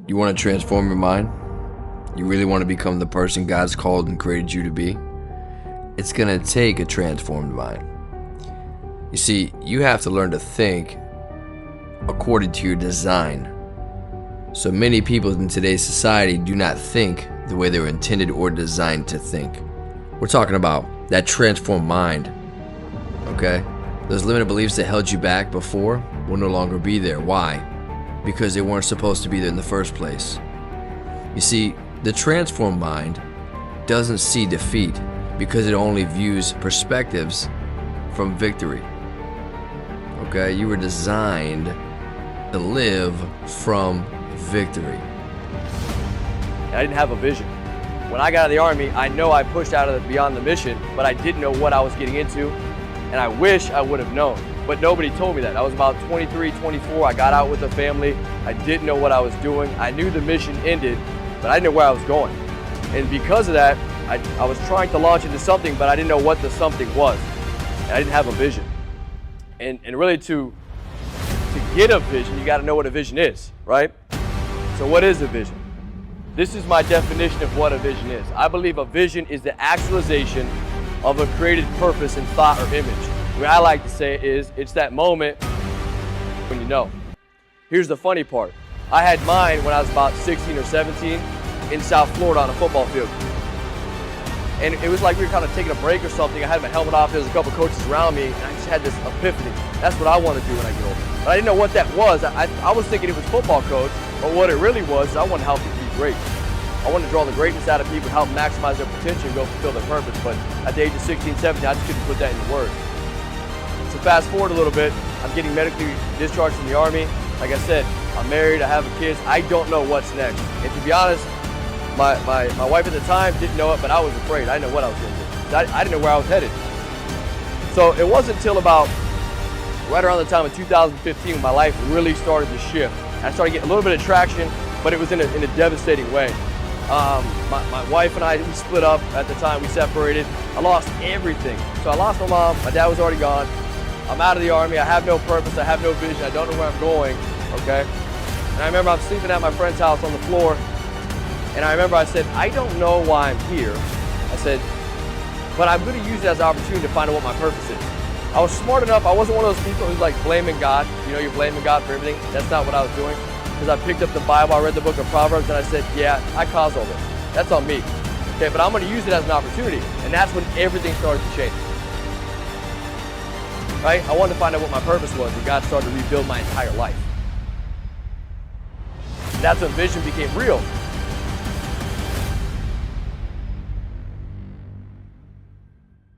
You want to transform your mind? You really want to become the person God's called and created you to be? It's going to take a transformed mind. You see, you have to learn to think according to your design. So many people in today's society do not think the way they were intended or designed to think. We're talking about that transformed mind, okay? Those limited beliefs that held you back before will no longer be there. Why? Because they weren't supposed to be there in the first place. You see, the transformed mind doesn't see defeat because it only views perspectives from victory. Okay, you were designed to live from victory. I didn't have a vision. When I got out of the Army, I know I pushed out of beyond the mission, but I didn't know what I was getting into, and I wish I would have known. But nobody told me that. I was about 23, 24. I got out with a family. I didn't know what I was doing. I knew the mission ended, but I didn't know where I was going. And because of that, I was trying to launch into something, but I didn't know what the something was. And I didn't have a vision. And really to get a vision, you got to know what a vision is, right? So what is a vision? This is my definition of what a vision is. I believe a vision is the actualization of a created purpose in thought or image. The way I like to say it is, it's that moment when you know. Here's the funny part. I had mine when I was about 16 or 17 in South Florida on a football field. And it was like we were kind of taking a break or something. I had my helmet off, there was a couple coaches around me, and I just had this epiphany. That's what I want to do when I get older. But I didn't know what that was. I was thinking it was football coach, but what it really was is I want to help people be great. I want to draw the greatness out of people, help maximize their potential and go fulfill their purpose. But at the age of 16, 17, I just couldn't put that into words. So fast forward a little bit, I'm getting medically discharged from the Army. Like I said, I'm married, I have kids. I don't know what's next. And to be honest, my wife at the time didn't know it, but I was afraid. I didn't know what I was going to do. I didn't know where I was headed. So it wasn't until about right around the time of 2015 when my life really started to shift. I started getting a little bit of traction, but it was in a devastating way. My wife and I, we split up at the time, we separated. I lost everything. So I lost my mom, my dad was already gone. I'm out of the Army, I have no purpose, I have no vision, I don't know where I'm going, okay? And I remember I'm sleeping at my friend's house on the floor, and I remember I said, I don't know why I'm here. I said, but I'm gonna use it as an opportunity to find out what my purpose is. I was smart enough, I wasn't one of those people who's like blaming God. You know, you're blaming God for everything. That's not what I was doing. Because I picked up the Bible, I read the book of Proverbs, and I said, yeah, I caused all this. That's on me. Okay, but I'm gonna use it as an opportunity. And that's when everything started to change. Right? I wanted to find out what my purpose was, and God started to rebuild my entire life. And that's when vision became real.